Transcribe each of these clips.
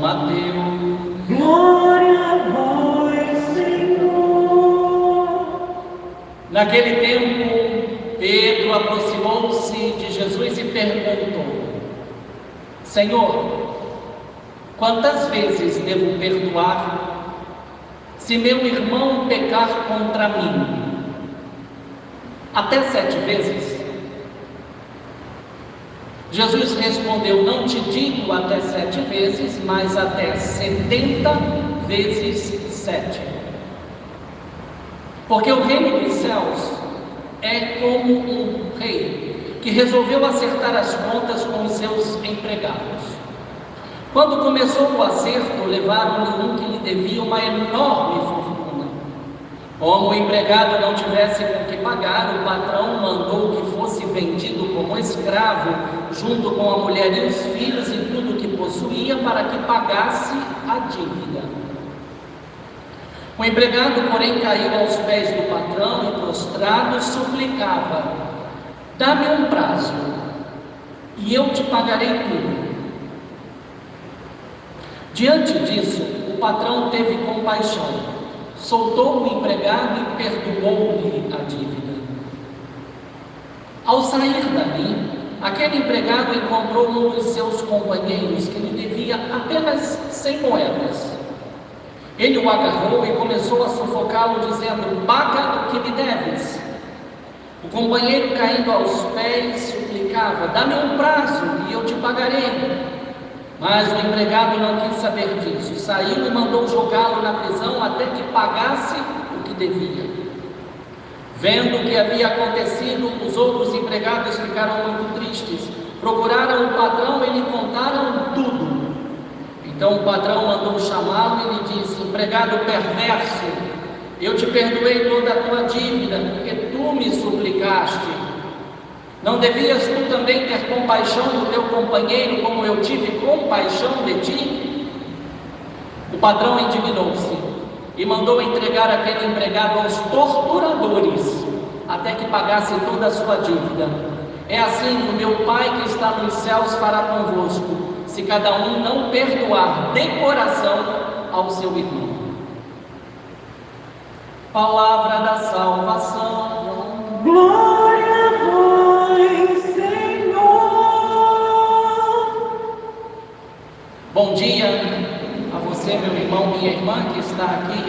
Mateus. Glória a vós, Senhor. Naquele tempo, Pedro aproximou-se de Jesus e perguntou: Senhor, quantas vezes devo perdoar se meu irmão pecar contra mim? Até 7 vezes? Jesus respondeu: não te digo até 7 vezes, mas até 70 vezes 7. Porque o reino dos céus é como um rei que resolveu acertar as contas com os seus empregados. Quando começou o acerto, levaram-lhe um que lhe devia uma enorme fortuna. Como o empregado não tivesse com que pagar, o patrão mandou que fosse vendido como escravo, junto com a mulher e os filhos e tudo o que possuía, para que pagasse a dívida. O empregado, porém, caiu aos pés do patrão e, prostrado, suplicava: dá-me um prazo, e eu te pagarei tudo. Diante disso, o patrão teve compaixão, soltou o empregado e perdoou-lhe a dívida. Ao sair dali, aquele empregado encontrou um dos seus companheiros que lhe devia apenas 100 moedas. Ele o agarrou e começou a sufocá-lo, dizendo: paga o que me deves. O companheiro, caindo aos pés, suplicava: dá-me um prazo e eu te pagarei. Mas o empregado não quis saber disso, saiu e mandou jogá-lo na prisão até que pagasse o que devia. Vendo o que havia acontecido, os outros empregados ficaram muito tristes, procuraram o patrão e lhe contaram tudo. Então o patrão mandou chamá-lo e lhe disse: empregado perverso, eu te perdoei toda a tua dívida, porque tu me suplicaste. Não devias tu também ter compaixão do teu companheiro, como eu tive compaixão de ti? O patrão indignou-se e mandou entregar aquele empregado aos torturadores, até que pagasse toda a sua dívida. É assim que o meu Pai que está nos céus fará convosco, se cada um não perdoar de coração ao seu irmão. Palavra da salvação. Glória a vós, Senhor. Bom dia a você, meu irmão, minha irmã, que está aqui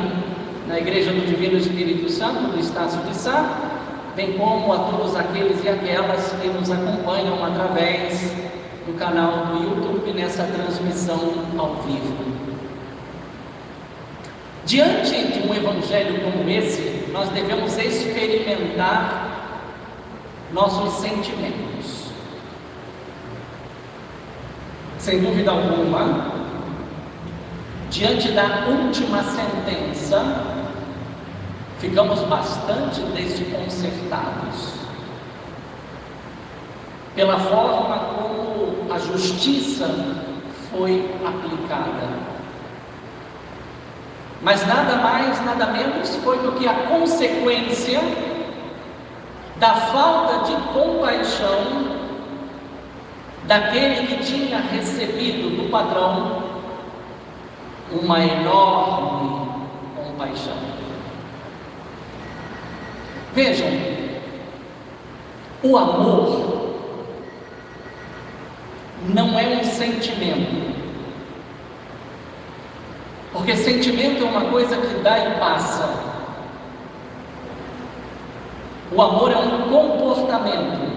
na Igreja do Divino Espírito Santo do Estácio de Sá, bem como a todos aqueles e aquelas que nos acompanham através do canal do YouTube nessa transmissão ao vivo. Diante de um evangelho como esse, nós devemos experimentar nossos sentimentos. Sem dúvida alguma, diante da última sentença, ficamos bastante desconcertados pela forma como a justiça foi aplicada. Mas nada mais, nada menos foi do que a consequência da falta de compaixão daquele que tinha recebido do patrão uma enorme compaixão. Vejam, o amor não é um sentimento, porque sentimento é uma coisa que dá e passa. O amor é um comportamento,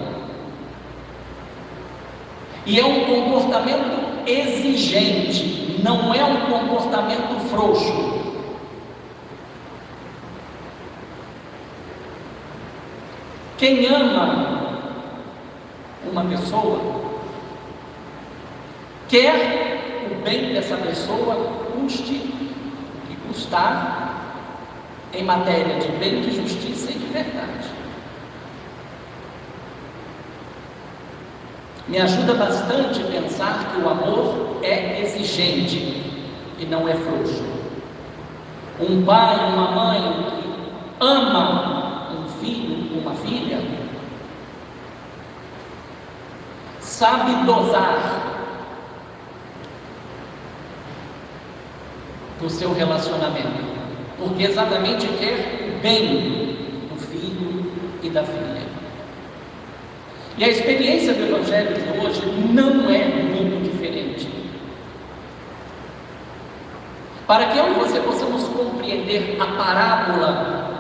e é um comportamento exigente, não é um comportamento frouxo. Quem ama uma pessoa quer o bem dessa pessoa, custe o que custar, em matéria de bem, de justiça e de verdade. Me ajuda bastante pensar que o amor é exigente e não é frouxo. Um pai, uma mãe que ama um filho, uma filha, sabe dosar no seu relacionamento, porque exatamente quer o bem do filho e da filha. E a experiência do Evangelho de hoje não é muito diferente. Para que eu e você possamos compreender a parábola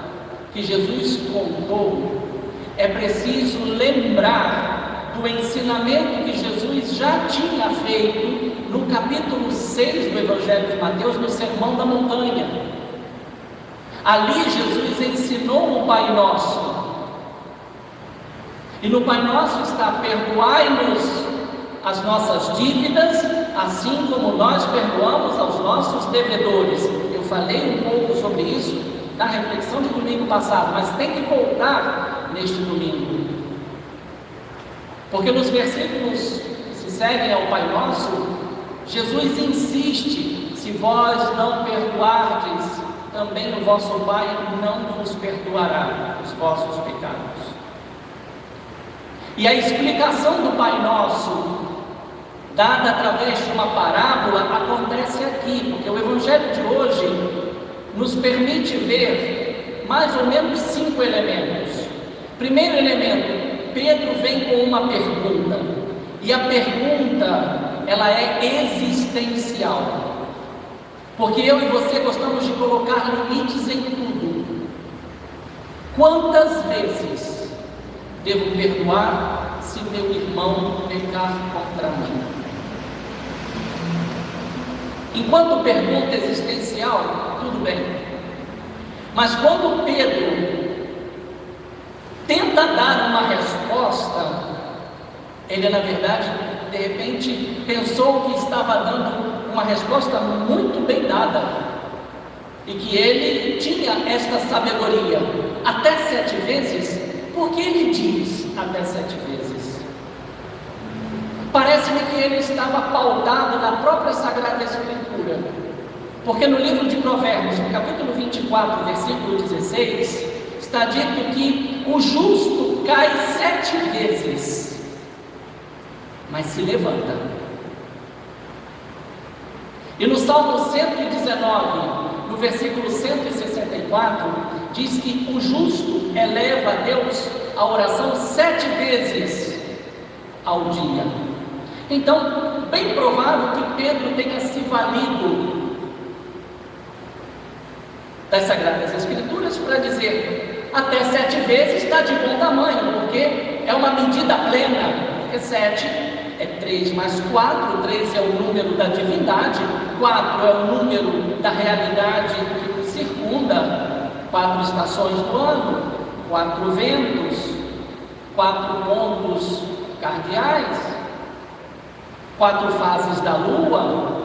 que Jesus contou, é preciso lembrar do ensinamento que Jesus já tinha feito no capítulo 6 do Evangelho de Mateus, no Sermão da Montanha. Ali Jesus ensinou o Pai Nosso. E no Pai Nosso está: perdoai-nos as nossas dívidas, assim como nós perdoamos aos nossos devedores. Eu falei um pouco sobre isso na reflexão de domingo passado, mas tem que voltar neste domingo, porque nos versículos que se seguem ao Pai Nosso, Jesus insiste: se vós não perdoardes, também o vosso Pai não vos perdoará os vossos pecados. E a explicação do Pai Nosso, dada através de uma parábola, acontece aqui, porque o Evangelho de hoje nos permite ver mais ou menos 5 elementos. Primeiro elemento: Pedro vem com uma pergunta, e a pergunta, ela é existencial, porque eu e você gostamos de colocar limites em tudo. Quantas vezes devo perdoar se meu irmão pecar contra mim? Enquanto pergunta existencial, tudo bem. Mas quando Pedro tenta dar uma resposta, ele na verdade, de repente, pensou que estava dando uma resposta muito bem dada, e que ele tinha esta sabedoria. Até 7 vezes, por que ele diz até 7 vezes? Parece-me que ele estava pautado na própria Sagrada Escritura, porque no livro de Provérbios, no capítulo 24, versículo 16, está dito que o justo cai 7 vezes, mas se levanta. E no Salmo 119, no versículo 164, diz que o justo eleva a Deus a oração 7 vezes ao dia. Então, bem provável que Pedro tenha se valido das Sagradas Escrituras para dizer: até 7 vezes está de bom tamanho, porque é uma medida plena, porque 7 é 3 mais 4, 3 é o número da divindade, 4 é o número da realidade que nos circunda, 4 estações do ano, 4 ventos, 4 pontos cardeais, 4 fases da lua.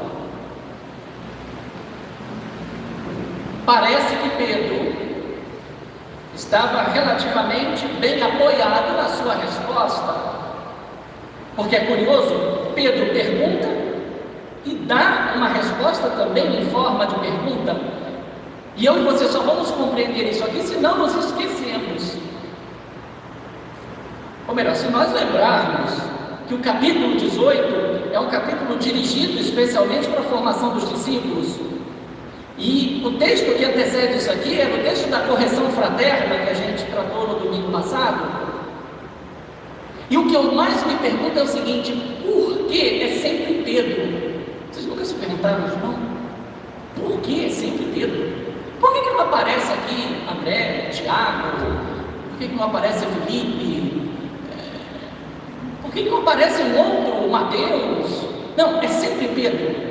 Parece que Pedro estava relativamente bem apoiado na sua resposta, porque é curioso, Pedro pergunta e dá uma resposta também em forma de pergunta, e eu e você só vamos compreender isso aqui se não nos esquecemos, ou melhor, se nós lembrarmos que o capítulo 18 é um capítulo dirigido especialmente para a formação dos discípulos, e o texto que antecede isso aqui é o texto da correção fraterna que a gente tratou no domingo passado. E o que eu mais me pergunto é o seguinte: por que é sempre Pedro? Vocês nunca se perguntaram isso, não? Por que é sempre Pedro? Por que não aparece aqui André, Tiago? Por que não aparece Felipe? Por que não aparece um outro, Mateus? Não, é sempre Pedro.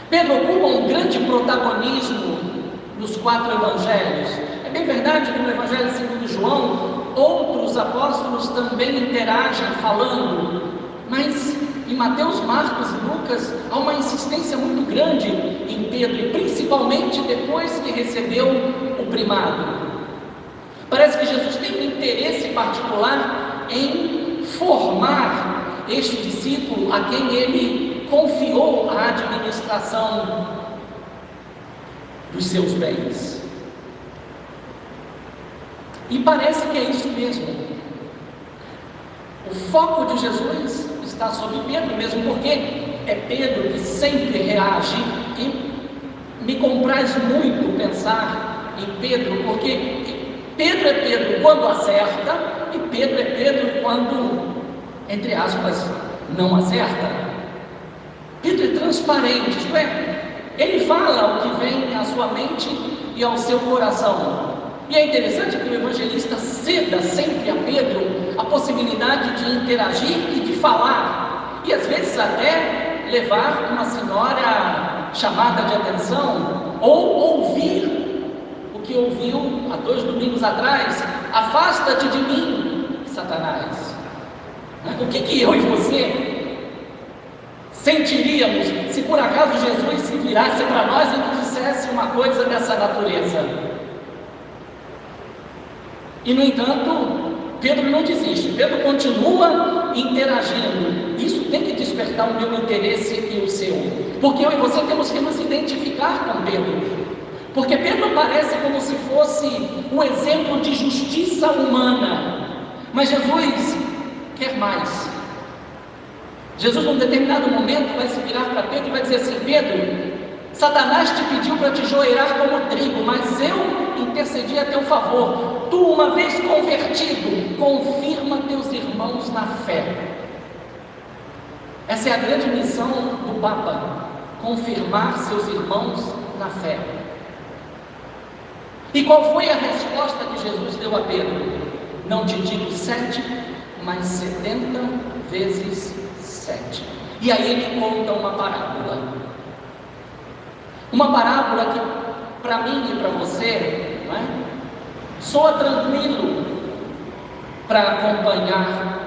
Pedro ocupa um grande protagonismo nos 4 evangelhos. É bem verdade que no Evangelho segundo João, outros apóstolos também interagem falando, mas em Mateus, Marcos e Lucas há uma insistência muito grande em Pedro, e principalmente depois que recebeu o primado. Parece que Jesus tem um interesse particular em formar este discípulo a quem ele confiou a administração dos seus bens. E parece que é isso mesmo. O foco de Jesus está sobre Pedro mesmo, porque é Pedro que sempre reage me compraz muito pensar em Pedro, porque Pedro é Pedro quando acerta e Pedro é Pedro quando, entre aspas, não acerta. Pedro é transparente, isto é, ele fala o que vem à sua mente e ao seu coração. E é interessante que o evangelista ceda sempre a Pedro a possibilidade de interagir e de falar, e às vezes até levar uma senhora chamada de atenção, ou ouvir o que ouviu há 2 domingos atrás: afasta-te de mim, Satanás. O que eu e você sentiríamos se por acaso Jesus se virasse para nós e nos dissesse uma coisa dessa natureza? E no entanto, Pedro não desiste, Pedro continua interagindo. Isso tem que despertar o meu interesse e o seu, porque eu e você temos que nos identificar com Pedro, porque Pedro parece como se fosse um exemplo de justiça humana, mas Jesus quer mais. Jesus, num determinado momento, vai se virar para Pedro e vai dizer assim: Pedro, Satanás te pediu para te joeirar como trigo, mas eu intercedi a teu favor. Tu, uma vez convertido, confirma teus irmãos na fé. Essa é a grande missão do Papa: confirmar seus irmãos na fé. E qual foi a resposta que Jesus deu a Pedro? Não te digo 7, mas 70 vezes 7. E aí ele conta uma parábola. Uma parábola que, para mim e para você, não é? Soa tranquilo para acompanhar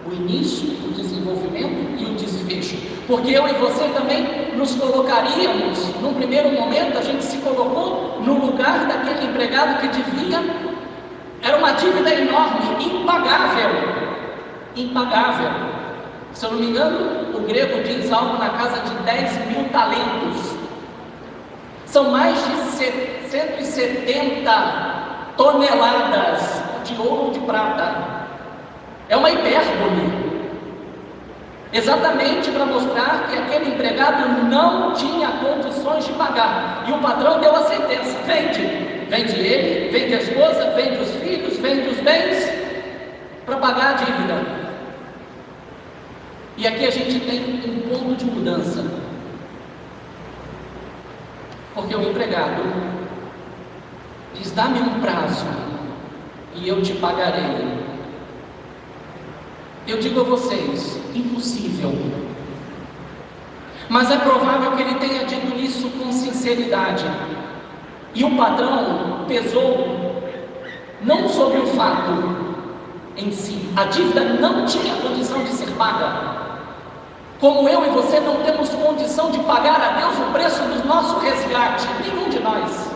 o início, o desenvolvimento e o desfecho, porque eu e você também nos colocaríamos, num primeiro momento, a gente se colocou no lugar daquele empregado que devia, era uma dívida enorme, impagável. Se eu não me engano, o grego diz algo na casa de 10.000 talentos. São mais de 170 toneladas de ouro ou de prata. É uma hipérbole, exatamente para mostrar que aquele empregado não tinha condições de pagar. E o patrão deu a sentença: vende ele, vende a esposa, vende os filhos, vende os bens para pagar a dívida. E aqui a gente tem um ponto de mudança, porque o empregado diz: dá-me um prazo e eu te pagarei. Eu digo a vocês, impossível. Mas é provável que ele tenha dito isso com sinceridade. E o patrão pesou não sobre o fato em si, a dívida não tinha condição de ser paga, como eu e você não temos condição de pagar a Deus o preço do nosso resgate, nenhum de nós.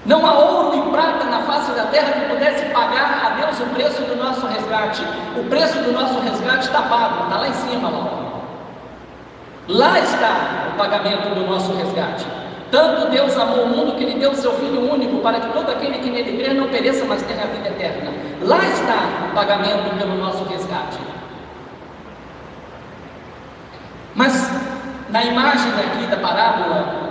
Não há ouro e prata na face da terra que pudesse pagar a Deus o preço do nosso resgate. O preço do nosso resgate está pago, está lá em cima, lá está o pagamento do nosso resgate. Tanto Deus amou o mundo que Ele deu o seu Filho único, para que todo aquele que nele crer não pereça, mas tenha a vida eterna. Lá está o pagamento pelo nosso resgate. Mas na imagem aqui da parábola,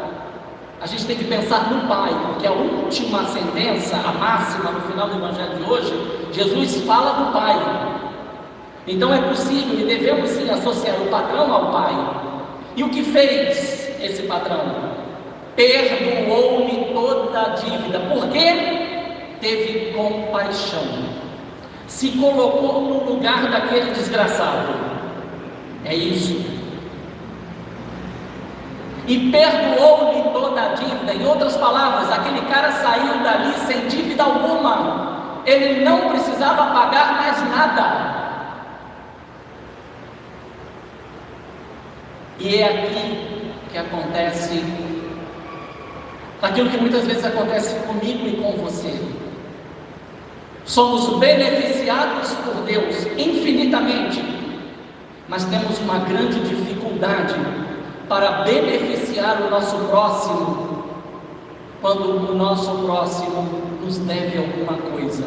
a gente tem que pensar no Pai, porque a última sentença, a máxima no final do Evangelho de hoje, Jesus fala do Pai. Então é possível e devemos sim associar o patrão ao Pai. E o que fez esse patrão? Perdoou-lhe toda a dívida. Por quê? Teve compaixão. Se colocou no lugar daquele desgraçado. É isso. E perdoou-lhe toda a dívida. Em outras palavras, aquele cara saiu dali sem dívida alguma. Ele não precisava pagar mais nada. E é aqui que acontece aquilo que muitas vezes acontece comigo e com você. Somos beneficiados por Deus infinitamente, mas temos uma grande dificuldade para beneficiar o nosso próximo, quando o nosso próximo nos deve alguma coisa.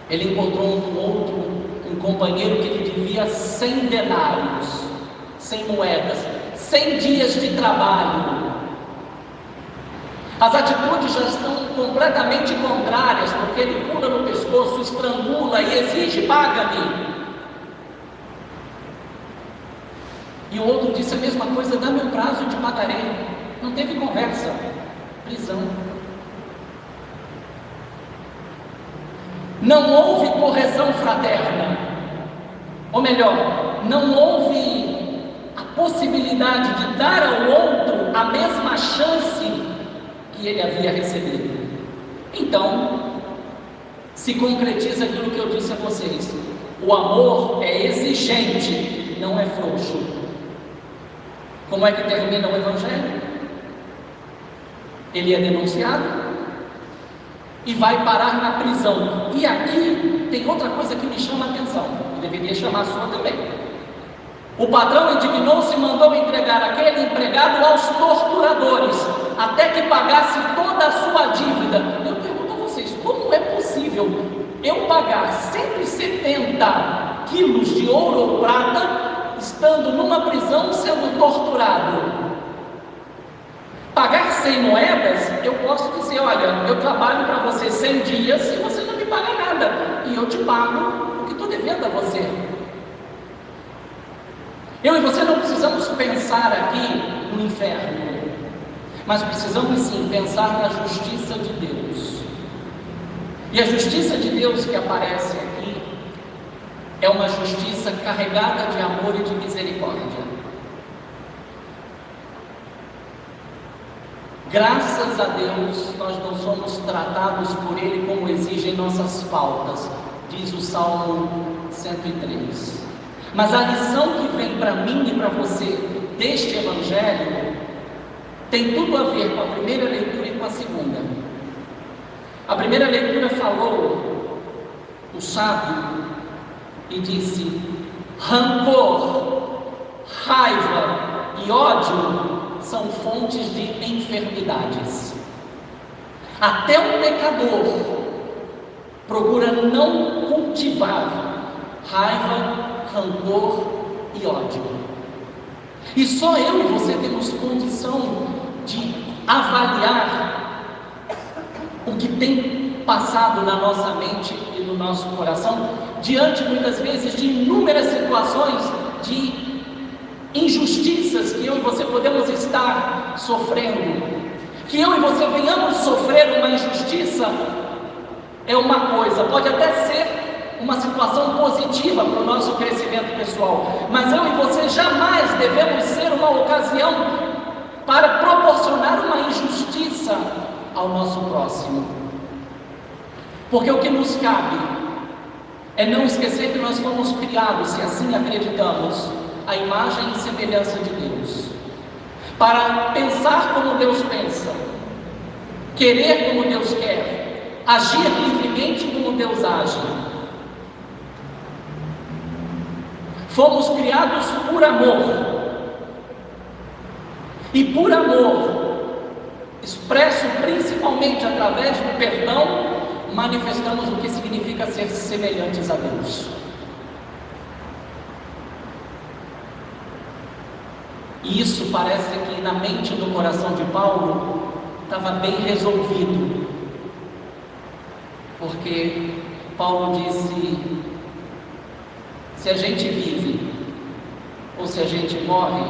Ele encontrou um companheiro que lhe devia 100 denários. sem moedas, 100 dias de trabalho. As atitudes já estão completamente contrárias, porque ele pula no pescoço, estrangula e exige: paga-me. E o outro disse a mesma coisa: dá-me um prazo e te pagarei. Não teve conversa, prisão. Não houve correção fraterna, ou melhor, não houve a possibilidade de dar ao outro a mesma chance que ele havia recebido. Então, se concretiza aquilo que eu disse a vocês: o amor é exigente, não é frouxo. Como é que termina o Evangelho? Ele é denunciado e vai parar na prisão. E aqui tem outra coisa que me chama a atenção, que deveria chamar a sua também. O patrão indignou-se e mandou entregar aquele empregado aos torturadores, até que pagasse toda a sua dívida. Eu pergunto a vocês: como é possível eu pagar 170 quilos de ouro ou prata, estando numa prisão sendo torturado? Pagar 100 moedas, eu posso dizer: olha, eu trabalho para você 100 dias e você não me paga nada, e eu te pago o que estou devendo a você. Eu e você não precisamos pensar aqui no inferno, mas precisamos sim pensar na justiça de Deus. E a justiça de Deus que aparece aqui é uma justiça carregada de amor e de misericórdia. Graças a Deus, nós não somos tratados por Ele como exigem nossas faltas, diz o Salmo 103. Mas a lição que vem para mim e para você deste Evangelho tem tudo a ver com a primeira leitura e com a segunda. A primeira leitura falou o sábio e disse: rancor, raiva e ódio são fontes de enfermidades. Até o pecador procura não cultivar raiva, rancor e ódio. E só eu e você temos condição de avaliar o que tem passado na nossa mente e no nosso coração, diante muitas vezes de inúmeras situações de injustiças que eu e você podemos estar sofrendo. Que eu e você venhamos sofrer uma injustiça é uma coisa, pode até ser uma situação positiva para o nosso crescimento pessoal, mas eu e você jamais devemos ser uma ocasião para proporcionar uma injustiça ao nosso próximo. Porque o que nos cabe é não esquecer que nós fomos criados, se assim acreditamos, a imagem e semelhança de Deus, para pensar como Deus pensa, querer como Deus quer, agir livremente como Deus age. Fomos criados por amor, e por amor, expresso principalmente através do perdão, manifestamos o que significa ser semelhantes a Deus. E isso parece que na mente e no coração de Paulo estava bem resolvido, porque Paulo disse: se a gente vive ou se a gente morre,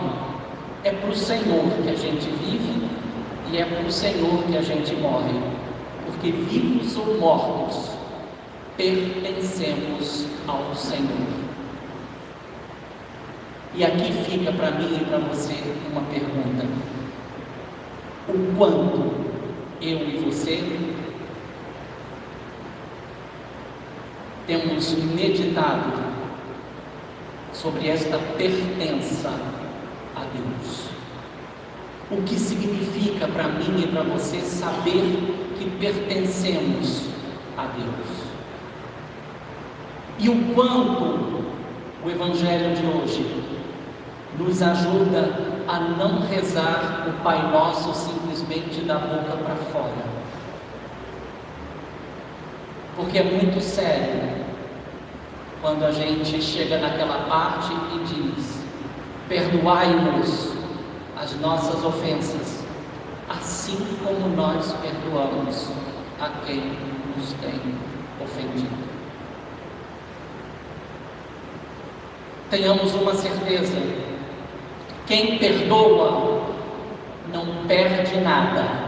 é para o Senhor que a gente vive e é para o Senhor que a gente morre, porque vivos ou mortos pertencemos ao Senhor. E aqui fica para mim e para você uma pergunta: o quanto eu e você temos meditado sobre esta pertença a Deus? O que significa para mim e para você saber que pertencemos a Deus? E o quanto o Evangelho de hoje nos ajuda a não rezar o Pai Nosso simplesmente da boca para fora. Porque é muito sério quando a gente chega naquela parte e diz: perdoai-nos as nossas ofensas, assim como nós perdoamos a quem nos tem ofendido. Tenhamos uma certeza: quem perdoa não perde nada.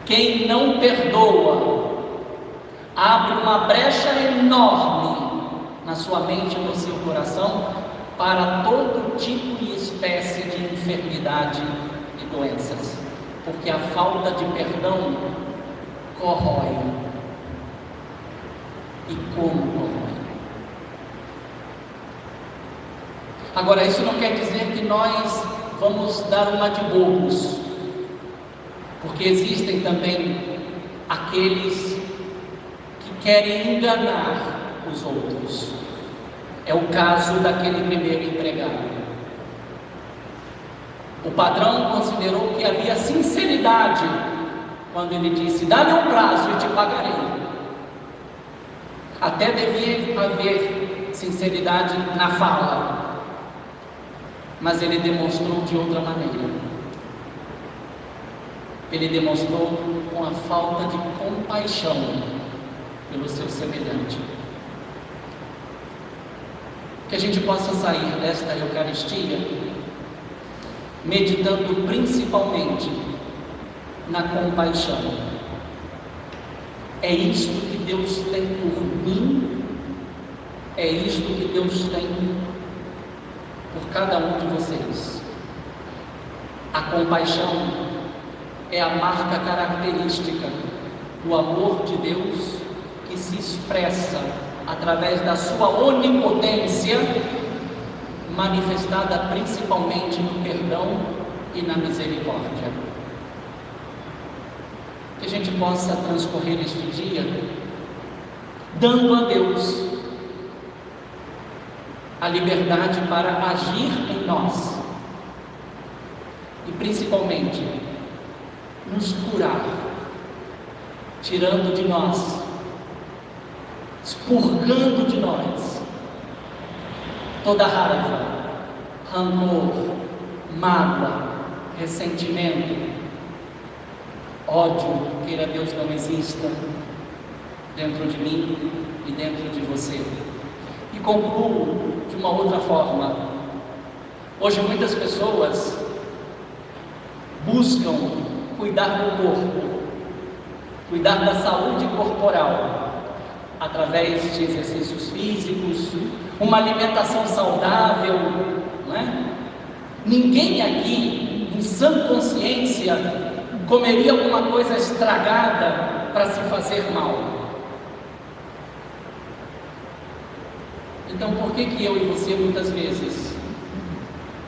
Quem não perdoa abre uma brecha enorme na sua mente e no seu coração para todo tipo e espécie de enfermidade e doenças, porque a falta de perdão corrói. E como corrói? Agora, isso não quer dizer que nós vamos dar uma de bobos, porque existem também aqueles que querem enganar os outros. É o caso daquele primeiro empregado. O patrão considerou que havia sinceridade quando ele disse: dá-me um prazo e te pagarei. Até devia haver sinceridade na fala, mas ele demonstrou de outra maneira. Ele demonstrou com a falta de compaixão pelo seu semelhante. Que a gente possa sair desta Eucaristia meditando principalmente na compaixão. É isto que Deus tem por mim, é isto que Deus tem por cada um de vocês. A compaixão é a marca característica do amor de Deus que se expressa através da sua onipotência, manifestada principalmente no perdão e na misericórdia. Que a gente possa transcorrer este dia dando a Deus a liberdade para agir em nós e principalmente nos curar, tirando de nós, expurgando de nós toda raiva, rancor, mágoa, ressentimento, ódio. Queira Deus não exista dentro de mim e dentro de você. E concluo de uma outra forma. Hoje muitas pessoas buscam cuidar do corpo, cuidar da saúde corporal, através de exercícios físicos, uma alimentação saudável, não é? Ninguém aqui, em sã consciência, comeria alguma coisa estragada para se fazer mal. Então, por que eu e você muitas vezes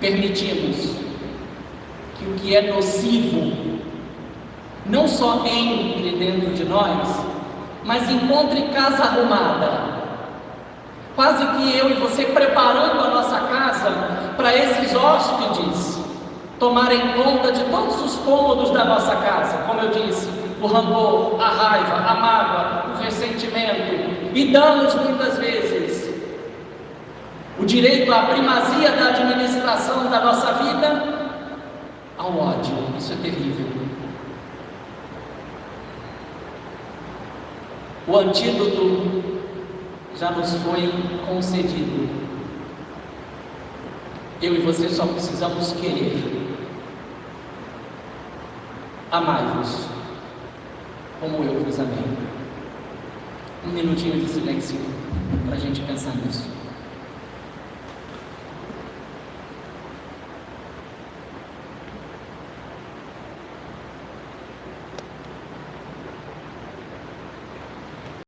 permitimos que o que é nocivo não só entre dentro de nós, mas encontre casa arrumada? Quase que eu e você preparando a nossa casa para esses hóspedes tomarem conta de todos os cômodos da nossa casa, como eu disse, o rancor, a raiva, a mágoa, o ressentimento, e damos muitas vezes o direito à primazia da administração da nossa vida ao ódio. Isso é terrível. O antídoto já nos foi concedido. Eu e você só precisamos querer. Amai-vos como eu vos amei. Um minutinho de silêncio para a gente pensar nisso.